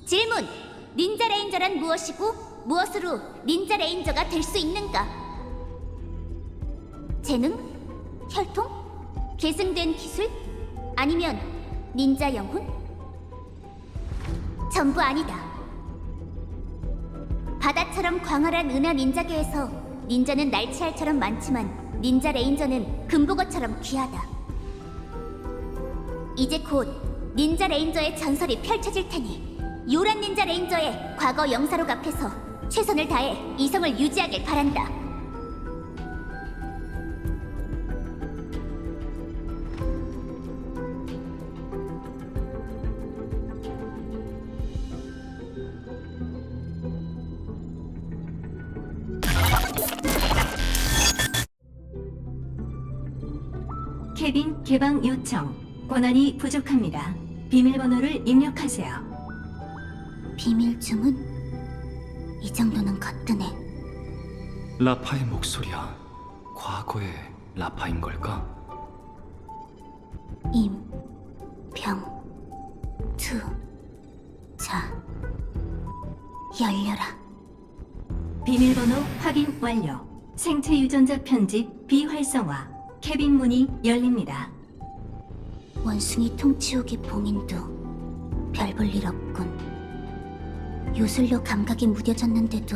질문! 닌자 레인저란 무엇이고 무엇으로 닌자 레인저가 될 수 있는가? 재능? 혈통? 계승된 기술? 아니면 닌자 영혼? 전부 아니다. 바다처럼 광활한 은하 닌자계에서 닌자는 날치알처럼 많지만 닌자 레인저는 금붕어처럼 귀하다. 이제 곧 닌자 레인저의 전설이 펼쳐질 테니 요란 닌자 레인저의 과거 영사록 앞에서 최선을 다해 이성을 유지하길 바란다. 캐빈 개방 요청. 권한이 부족합니다. 비밀번호를 입력하세요. 비밀 주문? 이 정도는 거뜬해. 라파의 목소리야. 과거의 라파인 걸까? 임, 병, 투, 자, 열려라. 비밀번호 확인 완료. 생체 유전자 편집 비활성화. 캐빈 문이 열립니다. 원숭이 통치옥의 봉인도 별 볼 일 없군. 요술로 감각이 무뎌졌는데도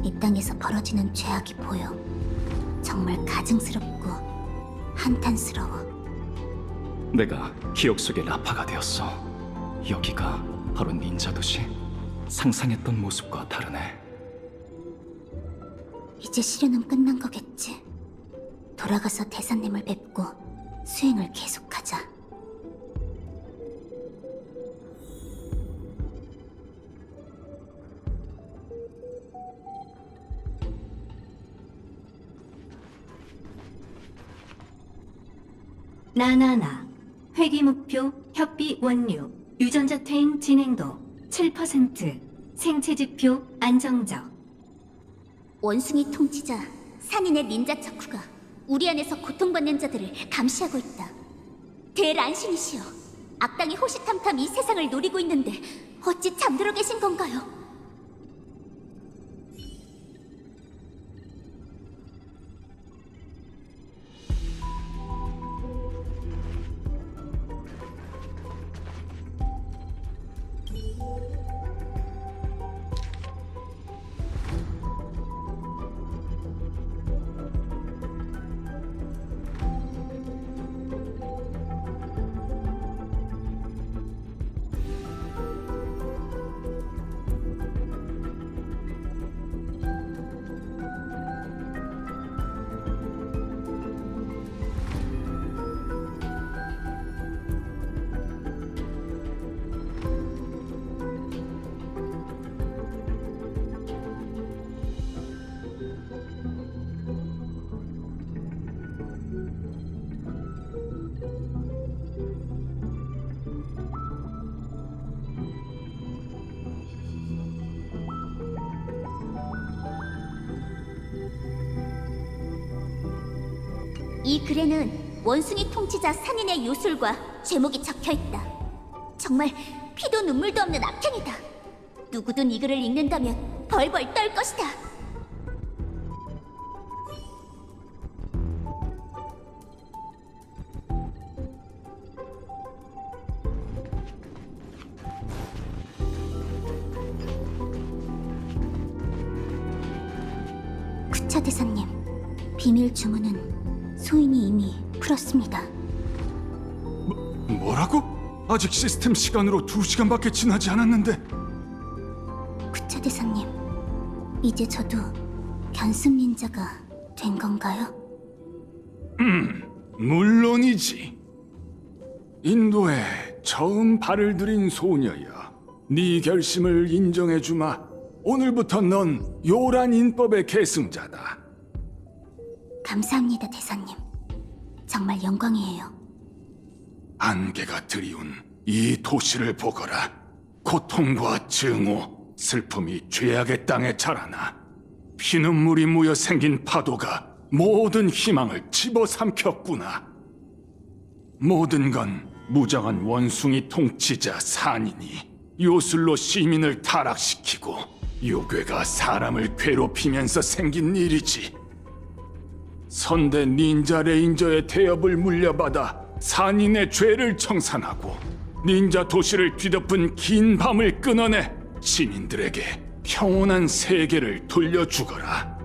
이 땅에서 벌어지는 죄악이 보여. 정말 가증스럽고 한탄스러워. 내가 기억 속의 라파가 되었어. 여기가 바로 닌자 도시. 상상했던 모습과 다르네. 이제 시련은 끝난 거겠지. 돌아가서 대사님을 뵙고 수행을 계속하자. 나나나. 회귀 목표 협비 원료. 유전자 퇴행 진행도 7%. 생체 지표 안정적. 원숭이 통치자 산인의 닌자 척후가 우리 안에서 고통받는 자들을 감시하고 있다. 대란신이시여, 악당이 호시탐탐 이 세상을 노리고 있는데 어찌 잠들어 계신 건가요? 이 글에는 원숭이 통치자 산인의 요술과 제목이 적혀있다. 정말 피도 눈물도 없는 악행이다. 누구든 이 글을 읽는다면 벌벌 떨 것이다. 구차 대사님, 비밀 주문은 소인이 이미 풀었습니다. 뭐라고? 아직 시스템 시간으로 2시간밖에 지나지 않았는데. 구차 대사님, 이제 저도 견습 닌자가 된 건가요? 물론이지. 인도에 처음 발을 들인 소녀여. 네 결심을 인정해주마. 오늘부터 넌 요란 인법의 계승자다. 감사합니다, 대사님. 정말 영광이에요. 안개가 드리운 이 도시를 보거라. 고통과 증오, 슬픔이 죄악의 땅에 자라나 피눈물이 모여 생긴 파도가 모든 희망을 집어삼켰구나. 모든 건 무정한 원숭이 통치자 산인이 요술로 시민을 타락시키고 요괴가 사람을 괴롭히면서 생긴 일이지. 선대 닌자 레인저의 태엽을 물려받아 산인의 죄를 청산하고 닌자 도시를 뒤덮은 긴 밤을 끊어내 시민들에게 평온한 세계를 돌려주거라.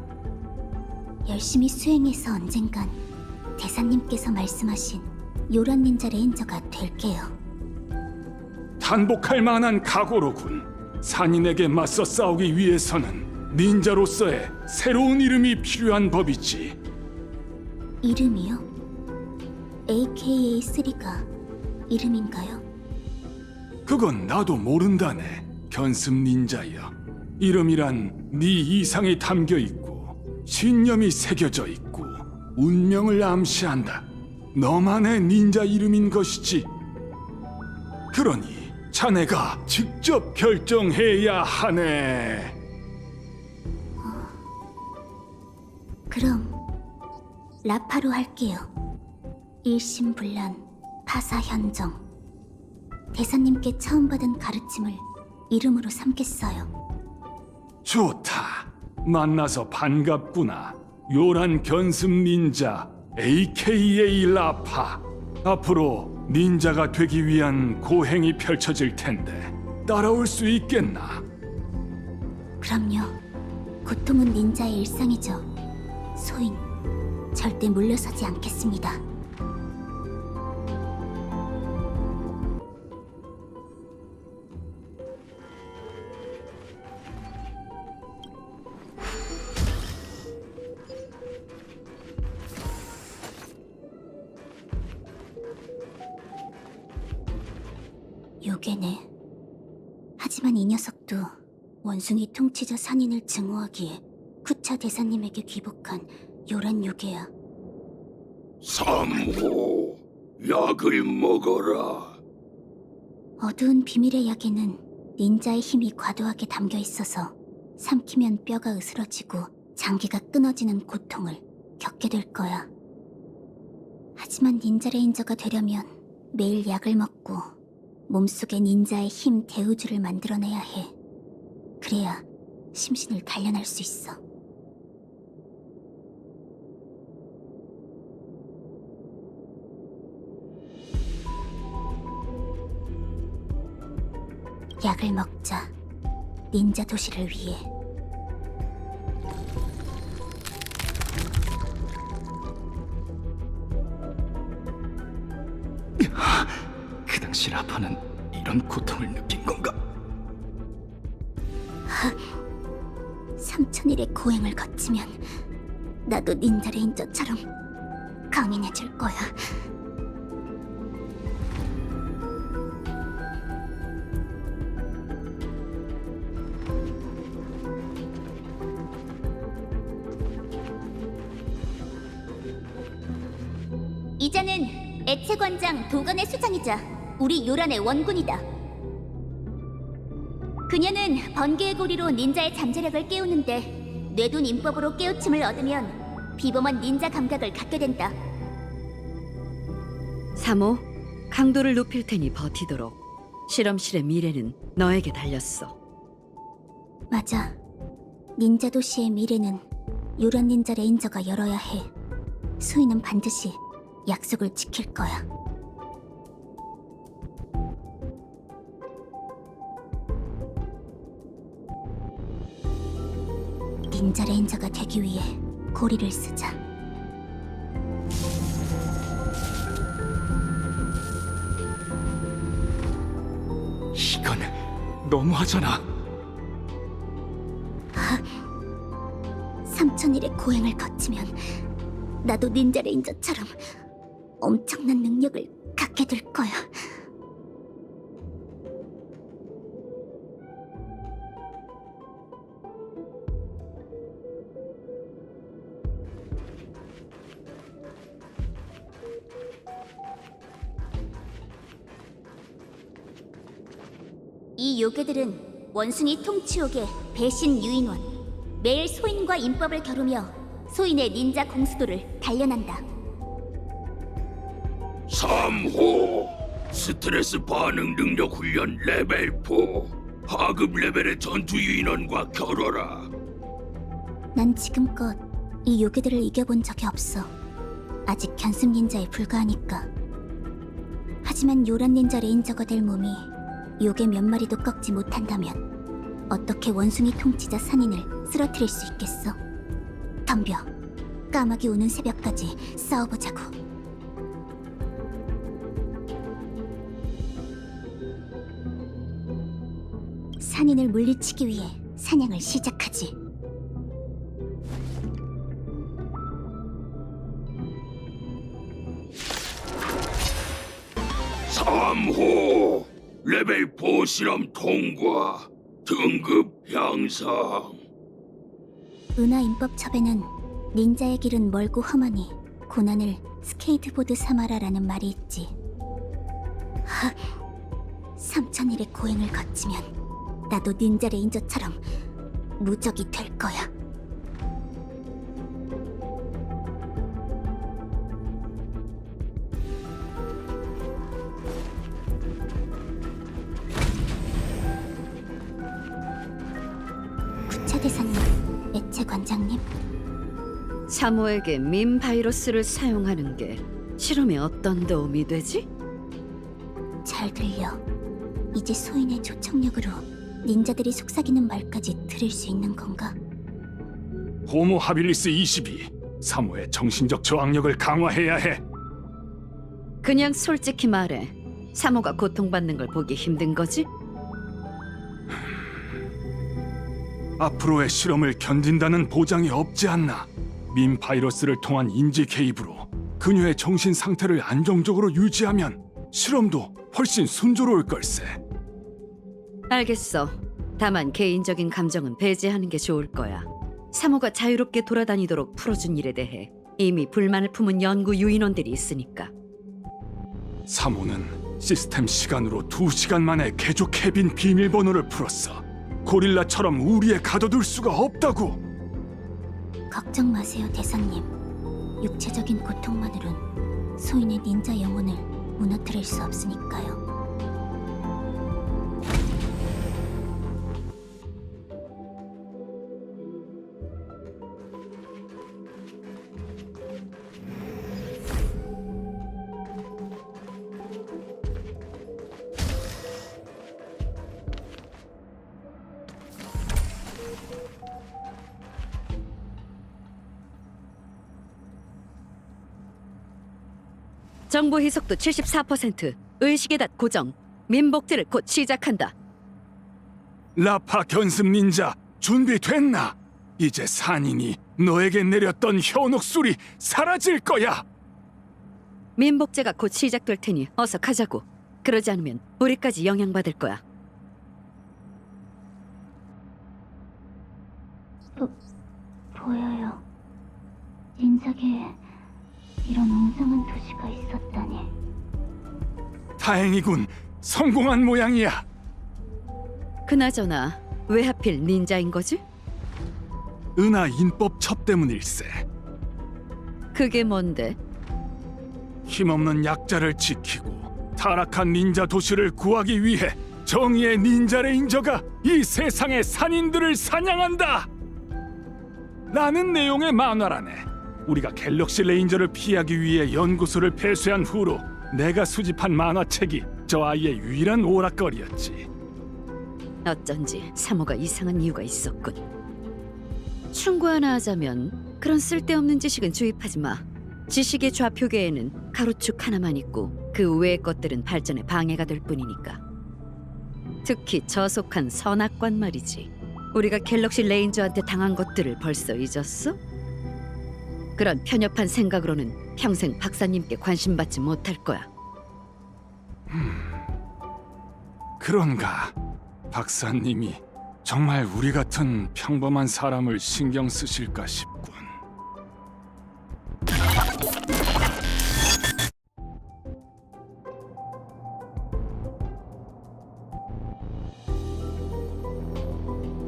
열심히 수행해서 언젠간 대사님께서 말씀하신 요란 닌자 레인저가 될게요. 단복할 만한 각오로군. 산인에게 맞서 싸우기 위해서는 닌자로서의 새로운 이름이 필요한 법이지. 이름이요? AKA3가 이름인가요? 그건 나도 모른다네. 견습 닌자여. 이름이란 네 이상이 담겨 있고 신념이 새겨져 있고 운명을 암시한다. 너만의 닌자 이름인 것이지. 그러니 자네가 직접 결정해야 하네. 그럼 라파로 할게요. 일심불란 파사현정. 대사님께 처음 받은 가르침을 이름으로 삼겠어요. 좋다. 만나서 반갑구나. 요란 견습 닌자 AKA 라파. 앞으로 닌자가 되기 위한 고행이 펼쳐질 텐데 따라올 수 있겠나? 그럼요. 고통은 닌자의 일상이죠. 소인, 절대 물러서지 않겠습니다. 요괴네. 하지만 이 녀석도 원숭이 통치자 산인을 증오하기에 쿠차 대사님에게 귀복한 요란 요괴야. 3호, 약을 먹어라. 어두운 비밀의 약에는 닌자의 힘이 과도하게 담겨 있어서 삼키면 뼈가 으스러지고 장기가 끊어지는 고통을 겪게 될 거야. 하지만 닌자 레인저가 되려면 매일 약을 먹고 몸속에 닌자의 힘 대우주를 만들어내야 해. 그래야 심신을 단련할 수 있어. 약을 먹자. 닌자 도시를 위해. 그 당시 라파는 이런 고통을 느낀 건가? 3000일의 고행을 거치면 나도 닌자 레인저처럼 강인해질 거야. 이자는 애체관장 도간의 수장이자 우리 요란의 원군이다. 그녀는 번개의 고리로 닌자의 잠재력을 깨우는데 뇌둔 인법으로 깨우침을 얻으면 비범한 닌자 감각을 갖게 된다. 3호, 강도를 높일 테니 버티도록. 실험실의 미래는 너에게 달렸어. 맞아. 닌자 도시의 미래는 요란 닌자 레인저가 열어야 해. 수인은 반드시 약속을 지킬 거야. 닌자 레인저가 되기 위해 고리를 쓰자. 이건 너무하잖아. 3000일의 고행을 거치면 나도 닌자 레인저처럼 엄청난 능력을 갖게 될 거야. 이 요괴들은 원숭이 통치옥의 배신 유인원. 매일 소인과 인법을 겨루며 소인의 닌자 공수도를 단련한다. 3호, 스트레스 반응 능력 훈련 레벨 4. 하급 레벨의 전투 인원과 겨뤄라. 난 지금껏 이 요괴들을 이겨본 적이 없어. 아직 견습 닌자에 불과하니까. 하지만 요란 닌자 레인저가 될 몸이 요괴 몇 마리도 꺾지 못한다면 어떻게 원숭이 통치자 산인을 쓰러뜨릴 수 있겠어? 덤벼. 까마귀 오는 새벽까지 싸워보자고. 산인을 물리치기 위해 사냥을 시작하지. 3호 레벨 4 실험 통과. 등급 향상. 은하 임법첩에는 닌자의 길은 멀고 험하니 고난을 스케이트보드 삼아라라는 말이 있지. 3000일의 고행을 거치면 나도 닌자 레인저처럼 무적이 될 거야. 구차대사님, 애체 관장님, 사모에게 민 바이러스를 사용하는 게 실험에 어떤 도움이 되지? 잘 들려. 이제 소인의 조청력으로 닌자들이 속삭이는 말까지 들을 수 있는 건가? 호모 하빌리스 22. 사모의 정신적 저항력을 강화해야 해. 그냥 솔직히 말해. 사모가 고통받는 걸 보기 힘든 거지? 앞으로의 실험을 견딘다는 보장이 없지 않나. 민 바이러스를 통한 인지 개입으로 그녀의 정신 상태를 안정적으로 유지하면 실험도 훨씬 순조로울 걸세. 알겠어. 다만 개인적인 감정은 배제하는 게 좋을 거야. 사모가 자유롭게 돌아다니도록 풀어준 일에 대해 이미 불만을 품은 연구 유인원들이 있으니까. 사모는 시스템 시간으로 2시간 만에 개조 캐빈 비밀번호를 풀었어. 고릴라처럼 우리에 가둬둘 수가 없다고. 걱정 마세요, 대사님. 육체적인 고통만으론 소인의 닌자 영혼을 무너뜨릴 수 없으니까요. 정보 희석도 74%, 의식의 닷 고정, 민복제를 곧 시작한다. 라파 견습 닌자 준비됐나? 이제 산인이 너에게 내렸던 현혹술이 사라질 거야. 민복제가 곧 시작될 테니 어서 가자고. 그러지 않으면 우리까지 영향받을 거야. 보여요. 닌자계에 이런 웅장한 도시가 있었다니. 다행이군. 성공한 모양이야. 그나저나 왜 하필 닌자인 거지? 은하 인법 첩 때문일세. 그게 뭔데? 힘없는 약자를 지키고 타락한 닌자 도시를 구하기 위해 정의의 닌자 레인저가 이 세상의 산인들을 사냥한다! 라는 내용의 만화라네. 우리가 갤럭시 레인저를 피하기 위해 연구소를 폐쇄한 후로 내가 수집한 만화책이 저 아이의 유일한 오락거리였지. 어쩐지 사모가 이상한 이유가 있었군. 충고 하나 하자면 그런 쓸데없는 지식은 주입하지 마. 지식의 좌표계에는 가로축 하나만 있고 그 외의 것들은 발전에 방해가 될 뿐이니까. 특히 저속한 선악관 말이지. 우리가 갤럭시 레인저한테 당한 것들을 벌써 잊었어? 그런 편협한 생각으로는 평생 박사님께 관심받지 못할 거야. 그런가? 박사님이 정말 우리 같은 평범한 사람을 신경 쓰실까 싶군.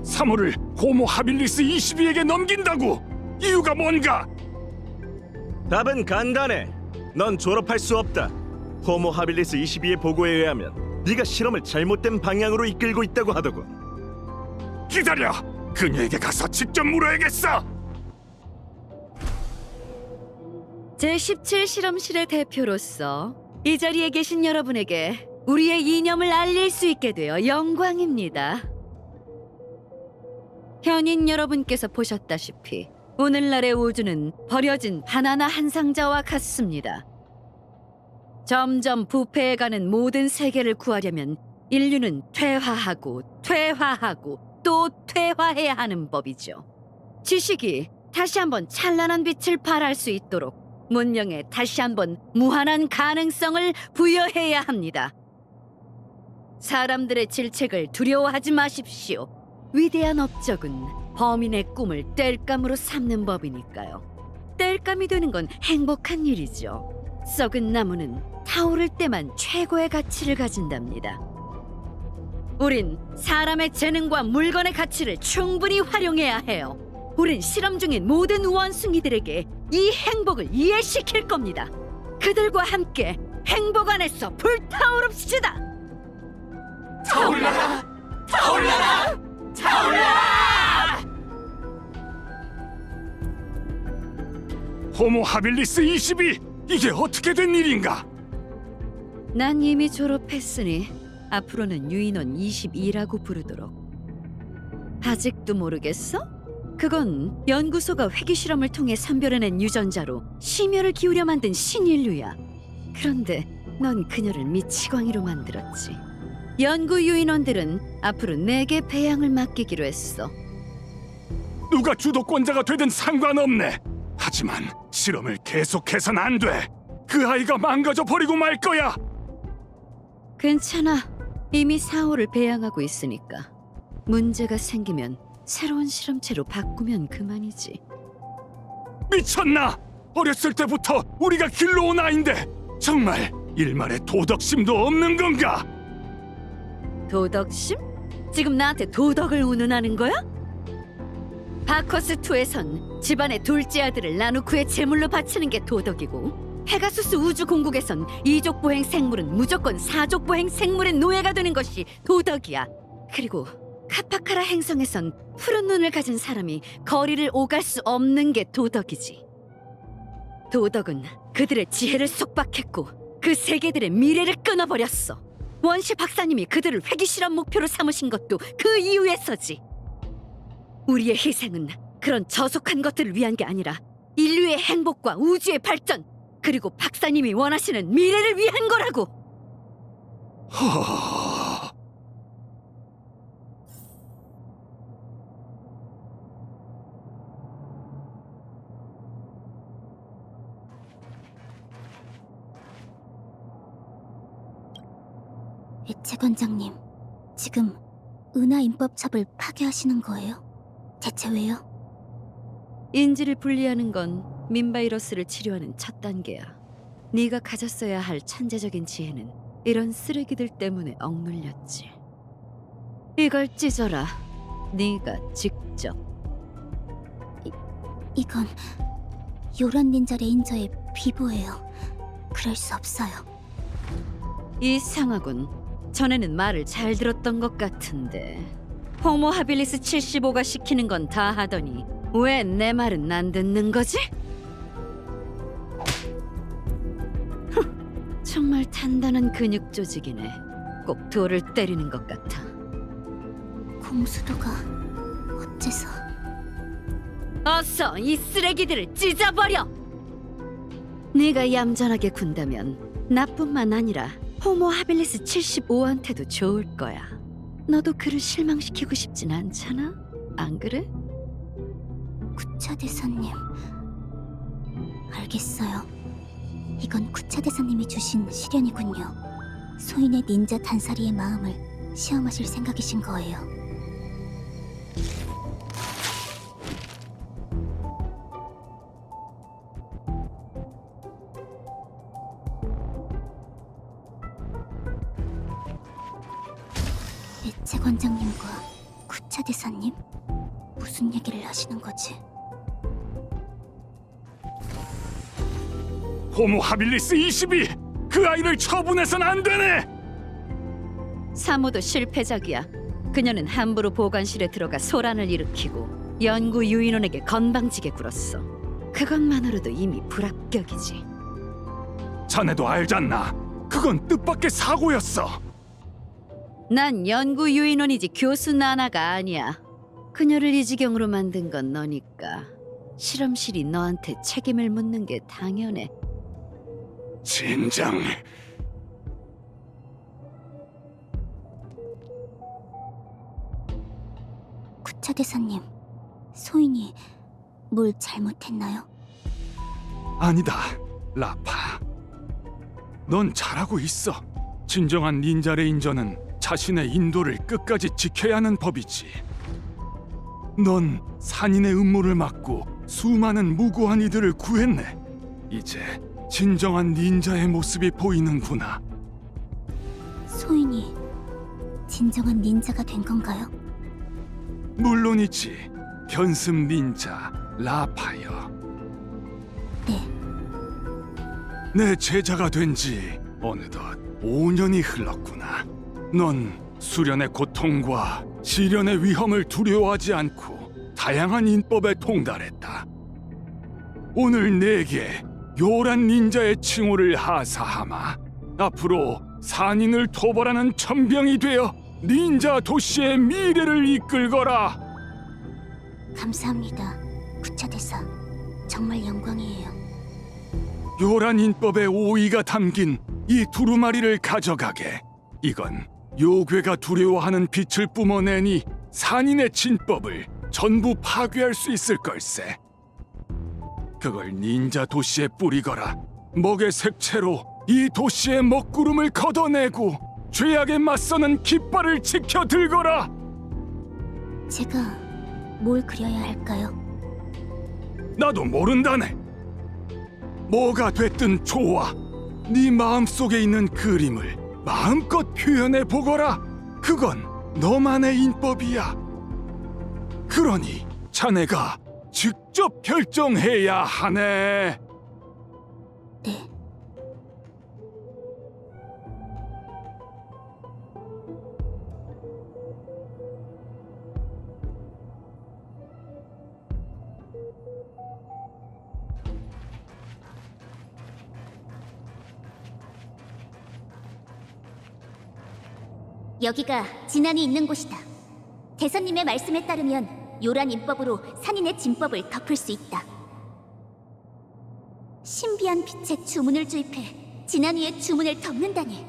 사모를 호모 하빌리스 22에게 넘긴다고! 이유가 뭔가? 답은 간단해. 넌 졸업할 수 없다. 호모 하빌리스 22의 보고에 의하면 네가 실험을 잘못된 방향으로 이끌고 있다고 하더군. 기다려! 그녀에게 가서 직접 물어야겠어! 제17 실험실의 대표로서 이 자리에 계신 여러분에게 우리의 이념을 알릴 수 있게 되어 영광입니다. 현인 여러분께서 보셨다시피 오늘날의 우주는 버려진 바나나 한 상자와 같습니다. 점점 부패해가는 모든 세계를 구하려면 인류는 퇴화하고 또 퇴화해야 하는 법이죠. 지식이 다시 한번 찬란한 빛을 발할 수 있도록 문명에 다시 한번 무한한 가능성을 부여해야 합니다. 사람들의 질책을 두려워하지 마십시오. 위대한 업적은 범인의 꿈을 땔감으로 삼는 법이니까요. 땔감이 되는 건 행복한 일이죠. 썩은 나무는 타오를 때만 최고의 가치를 가진답니다. 우린 사람의 재능과 물건의 가치를 충분히 활용해야 해요. 우린 실험 중인 모든 원숭이들에게 이 행복을 이해시킬 겁니다. 그들과 함께 행복 안에서 불타오릅시다. 타올라라! 타올라라! 타올라라! 호모 하빌리스 22! 이게 어떻게 된 일인가? 난 이미 졸업했으니 앞으로는 유인원 22라고 부르도록. 아직도 모르겠어? 그건 연구소가 회귀 실험을 통해 선별해낸 유전자로 심혈을 기울여 만든 신인류야. 그런데 넌 그녀를 미치광이로 만들었지. 연구 유인원들은 앞으로 내게 배양을 맡기기로 했어. 누가 주도권자가 되든 상관없네. 하지만 실험을 계속해선 안 돼. 그 아이가 망가져 버리고 말 거야. 괜찮아. 이미 4호를 배양하고 있으니까. 문제가 생기면 새로운 실험체로 바꾸면 그만이지. 미쳤나? 어렸을 때부터 우리가 길러온 아인데 정말 일말의 도덕심도 없는 건가? 도덕심? 지금 나한테 도덕을 운운하는 거야? 바커스2에선 집안의 둘째 아들을 나누쿠의 제물로 바치는 게 도덕이고, 페가수스 우주공국에선 이족보행 생물은 무조건 사족보행 생물의 노예가 되는 것이 도덕이야. 그리고 카파카라 행성에선 푸른 눈을 가진 사람이 거리를 오갈 수 없는 게 도덕이지. 도덕은 그들의 지혜를 속박했고 그 세계들의 미래를 끊어버렸어. 원시 박사님이 그들을 회귀 실험 목표로 삼으신 것도 그 이유에서지. 우리의 희생은 그런 저속한 것들을 위한 게 아니라 인류의 행복과 우주의 발전, 그리고 박사님이 원하시는 미래를 위한 거라고. 허... 애채관장님, 지금 은하 임법첩을 파괴하시는 거예요? 대체 왜요? 인지를 분리하는 건 민바이러스를 치료하는 첫 단계야. 네가 가졌어야 할 천재적인 지혜는 이런 쓰레기들 때문에 억눌렸지. 이걸 찢어라. 네가 직접. 이건 요란 닌자 레인저의 비보예요. 그럴 수 없어요. 이상하군. 전에는 말을 잘 들었던 것 같은데. 호모 하빌리스 75가 시키는 건 다 하더니 왜 내 말은 안 듣는 거지? 정말 단단한 근육 조직이네. 꼭 돌을 때리는 것 같아. 공수도가 어째서... 어서 이 쓰레기들을 찢어버려! 네가 얌전하게 군다면 나뿐만 아니라 호모 하빌리스 75한테도 좋을 거야. 너도 그를 실망시키고 싶진 않잖아? 안 그래? 구차 대사님... 알겠어요. 이건 구차 대사님이 주신 시련이군요. 소인의 닌자 단사리의 마음을 시험하실 생각이신 거예요. 애채관장님과 구차 대사님? 무슨 얘기를 하시는 거지? 호모 하빌리스 22! 그 아이를 처분해선 안 되네. 사모도 실패작이야. 그녀는 함부로 보관실에 들어가 소란을 일으키고 연구 유인원에게 건방지게 굴었어. 그것만으로도 이미 불합격이지. 자네도 알잖나. 그건 뜻밖의 사고였어. 난 연구 유인원이지 교수 나나가 아니야. 그녀를 이 지경으로 만든 건 너니까 실험실이 너한테 책임을 묻는 게 당연해. 진정. 구차 대사님, 소인이 뭘 잘못했나요? 아니다, 라파. 넌 잘하고 있어. 진정한 닌자 레인저는 자신의 인도를 끝까지 지켜야 하는 법이지. 넌 산인의 음모를 막고 수많은 무고한 이들을 구했네. 이제 진정한 닌자의 모습이 보이는구나. 소인이 진정한 닌자가 된 건가요? 물론이지. 변습 닌자 라파여. 네, 내 제자가 된 지 어느덧 5년이 흘렀구나. 넌 수련의 고통과 시련의 위험을 두려워하지 않고 다양한 인법에 통달했다. 오늘 내게 요란 닌자의 칭호를 하사하마. 앞으로 산인을 토벌하는 천병이 되어 닌자 도시의 미래를 이끌거라. 감사합니다, 구차 대사. 정말 영광이에요. 요란 인법의 오의가 담긴 이 두루마리를 가져가게. 이건 요괴가 두려워하는 빛을 뿜어내니 산인의 진법을 전부 파괴할 수 있을 걸세. 그걸 닌자 도시에 뿌리거라. 먹의 색채로 이 도시의 먹구름을 걷어내고 죄악에 맞서는 깃발을 지켜 들거라. 제가 뭘 그려야 할까요? 나도 모른다네. 뭐가 됐든 좋아. 네 마음속에 있는 그림을 마음껏 표현해 보거라. 그건 너만의 인법이야. 그러니 자네가 직접 결정해야 하네. 네. 여기가 진안이 있는 곳이다. 대선님의 말씀에 따르면 요란 인법으로 산인의 진법을 덮을 수 있다. 신비한 빛의 주문을 주입해 진안 위의 주문을 덮는다니,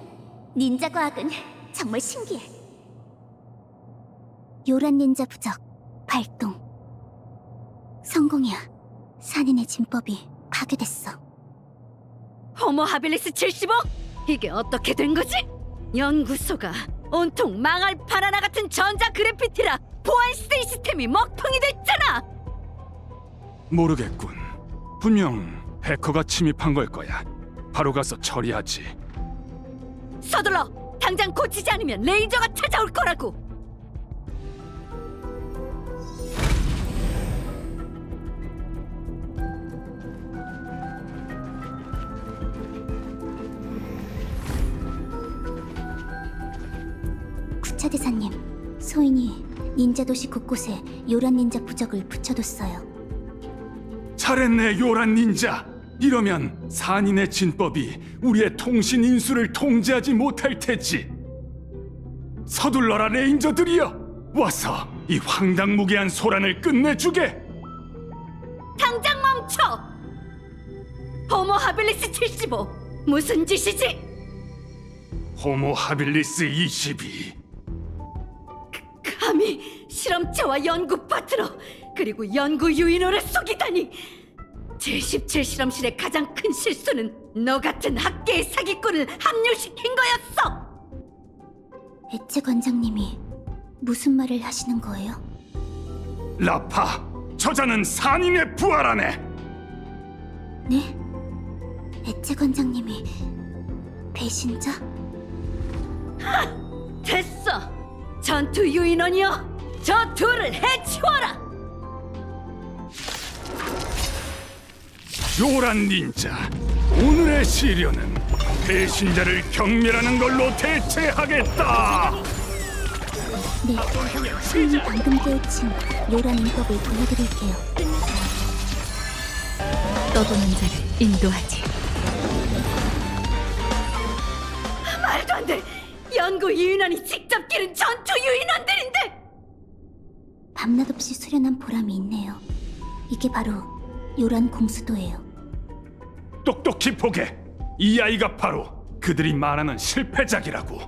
닌자 과학은 정말 신기해. 요란 닌자 부적 발동. 성공이야. 산인의 진법이 파괴됐어. 호모 하빌리스 75? 이게 어떻게 된 거지? 연구소가 온통 망할 바나나 같은 전자 그래피티라 보안 시스템이 먹통이 됐잖아. 모르겠군. 분명 해커가 침입한 걸 거야. 바로 가서 처리하지. 서둘러. 당장 고치지 않으면 레이저가 찾아올 거라고. 구차 대사님, 소인이 닌자 도시 곳곳에 요란 닌자 부적을 붙여뒀어요. 잘했네, 요란 닌자. 이러면 산인의 진법이 우리의 통신 인수를 통제하지 못할 테지. 서둘러라, 레인저들이여. 와서 이 황당무계한 소란을 끝내주게. 당장 멈춰! 호모 하빌리스 75 무슨 짓이지? 호모 하빌리스 22. 감히 실험체와 연구 파트너 그리고 연구 유인원을 속이다니! 제17 실험실의 가장 큰 실수는 너 같은 학계의 사기꾼을 합류시킨 거였어! 엣체 관장님이 무슨 말을 하시는 거예요? 라파, 저자는 산인의 부하라네. 네? 엣체 관장님이 배신자? 됐어! 전투 유인원이여! 저 둘을 해치워라! 요란 닌자, 오늘의 시련은 배신자를 경멸하는 걸로 대체하겠다. 네, 스님이 방금 깨우친 요란 인법을 보여드릴게요. 떠도는 자를 인도하지. 말도 안 돼! 연구 유인원이 직접 기른 전투 유인원들인데! 밤낮 없이 수련한 보람이 있네요. 이게 바로 요란 공수도예요. 똑똑히 보게. 이 아이가 바로 그들이 말하는 실패작이라고.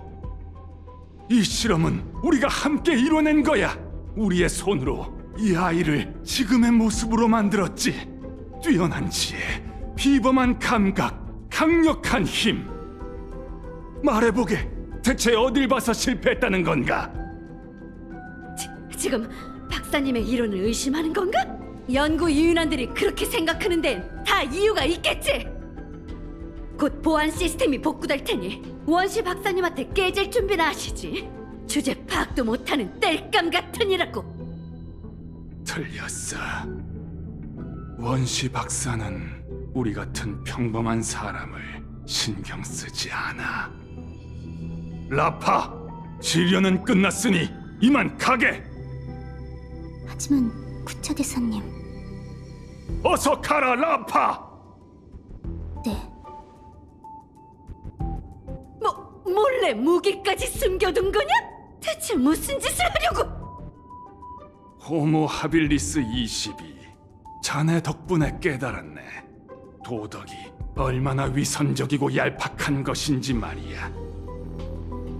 이 실험은 우리가 함께 이뤄낸 거야. 우리의 손으로 이 아이를 지금의 모습으로 만들었지. 뛰어난 지혜, 비범한 감각, 강력한 힘. 말해보게. 대체 어딜 봐서 실패했다는 건가? 지금 박사님의 이론을 의심하는 건가? 연구 유인원들이 그렇게 생각하는 데는 다 이유가 있겠지. 곧 보안 시스템이 복구될 테니 원시 박사님한테 깨질 준비나 하시지. 주제 파악도 못하는 땔감 같으니라고. 틀렸어. 원시 박사는 우리 같은 평범한 사람을 신경 쓰지 않아. 라파, 지련은 끝났으니 이만 가게. 하지만 구차대사님, 어서 가라, 라파. 네, 몰래 무기까지 숨겨둔 거냐? 대체 무슨 짓을 하려고? 호모 하빌리스 22, 자네 덕분에 깨달았네. 도덕이 얼마나 위선적이고 얄팍한 것인지 말이야.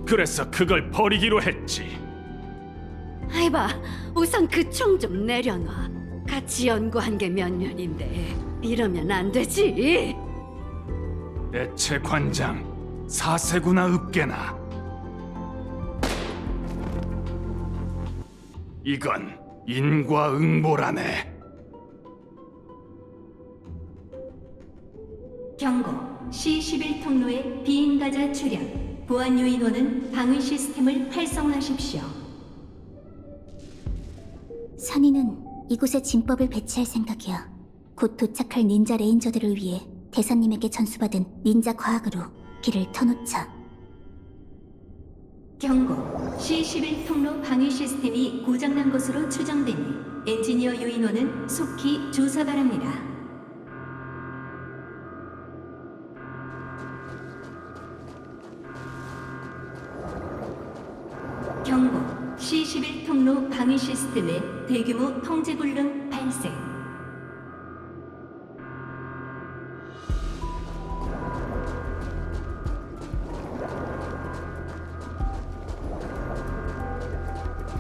그래서 그걸 버리기로 했지. 아이봐, 우선 그 총 좀 내려놔. 같이 연구한 게 몇 년인데 이러면 안 되지. 대체 관장, 사세구나 읍게나. 이건 인과응보라네. 경고. C11 통로에 비인가자 출현. 보안 요인원은 방위 시스템을 활성화하십시오. 산이는 이곳에 진법을 배치할 생각이야. 곧 도착할 닌자 레인저들을 위해 대사님에게 전수받은 닌자 과학으로 길을 터놓자. 경고. C11 통로 방위 시스템이 고장난 것으로 추정되니 엔지니어 요인원은 속히 조사 바랍니다. 경고. C11 통로 방위 시스템에 대규모 통제 불능 발생.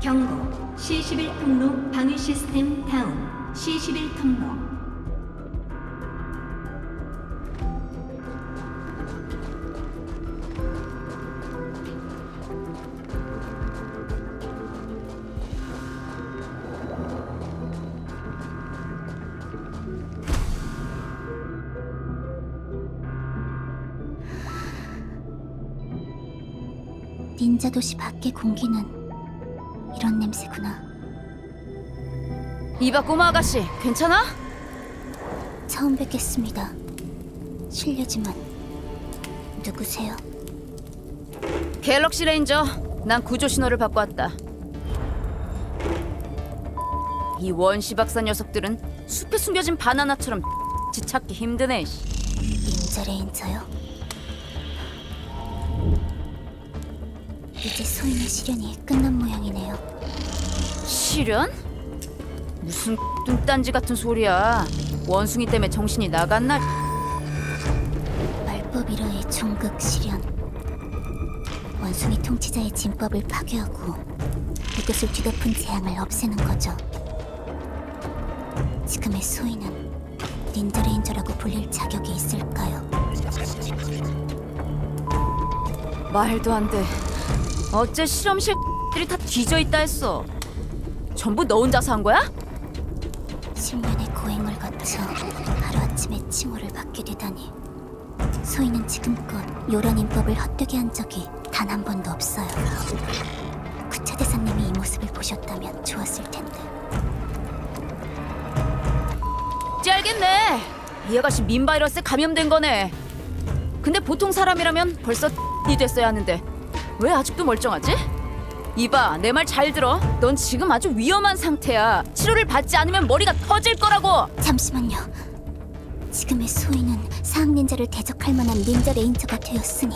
경고. C11 통로 방위 시스템 다운. C11 통로. 닌자 도시 밖의 공기는 이런 냄새구나. 이봐 꼬마 아가씨, 괜찮아? 처음 뵙겠습니다. 실례지만 누구세요? 갤럭시 레인저, 난 구조 신호를 받고 왔다. 이 원시 박사 녀석들은 숲에 숨겨진 바나나처럼 찾기 힘드네. 닌자 레인저요? 이제 소인의 시련이 끝난 모양이네요. 실현? 무슨 뚱딴지 같은 소리야. 원숭이 때문에 정신이 나갔나? 말법 1호의 종극 시련. 원숭이 통치자의 진법을 파괴하고 이것을 뒤덮은 재앙을 없애는 거죠. 지금의 소인은 닌자 레인저라고 불릴 자격이 있을까요? 말도 안 돼. 어째 실험실들이 다 뒤져 있다 했어. 전부 너 혼자서 한 거야? 10년의 고행을 거쳐 하루아침에 칭호를 받게 되다니. 소인은 지금껏 요란 인법을 헛되게 한 적이 단 한 번도 없어요. 구차 대사님이 이 모습을 보셨다면 좋았을 텐데. 짤겠네. 이 아가씨 민바이러스에 감염된 거네. 근데 보통 사람이라면 벌써 이 됐어야 하는데 왜 아직도 멀쩡하지? 이봐, 내 말 잘 들어. 넌 지금 아주 위험한 상태야. 치료를 받지 않으면 머리가 터질 거라고. 잠시만요. 지금의 소인은 사악 닌자를 대적할 만한 닌자 레인저가 되었으니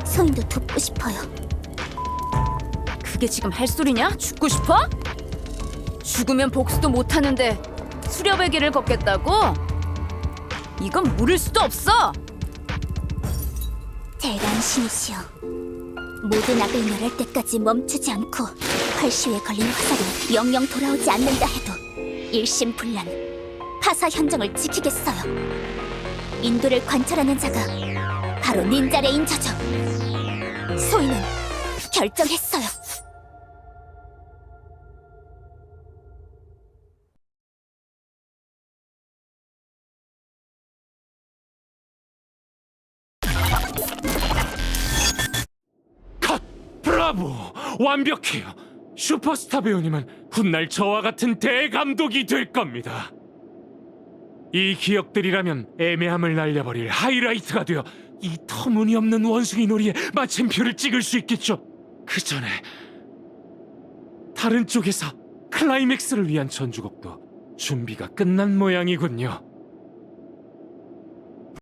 소인도 돕고 싶어요. 그게 지금 할 소리냐? 죽고 싶어? 죽으면 복수도 못 하는데 수렵의 길을 걷겠다고? 이건 물을 수도 없어. 대란신이시여, 모든 악을 멸할 때까지 멈추지 않고 활시위에 걸린 화살이 영영 돌아오지 않는다 해도 일심불란 파사 현정을 지키겠어요. 인도를 관찰하는 자가 바로 닌자 레인저죠. 소인은 결정했어요. 컷! 브라보! 완벽해요. 슈퍼스타 배우님은 훗날 저와 같은 대감독이 될 겁니다. 이 기억들이라면 애매함을 날려버릴 하이라이트가 되어 이 터무니없는 원숭이 놀이에 마침표를 찍을 수 있겠죠. 그 전에 다른 쪽에서 클라이맥스를 위한 전주곡도 준비가 끝난 모양이군요.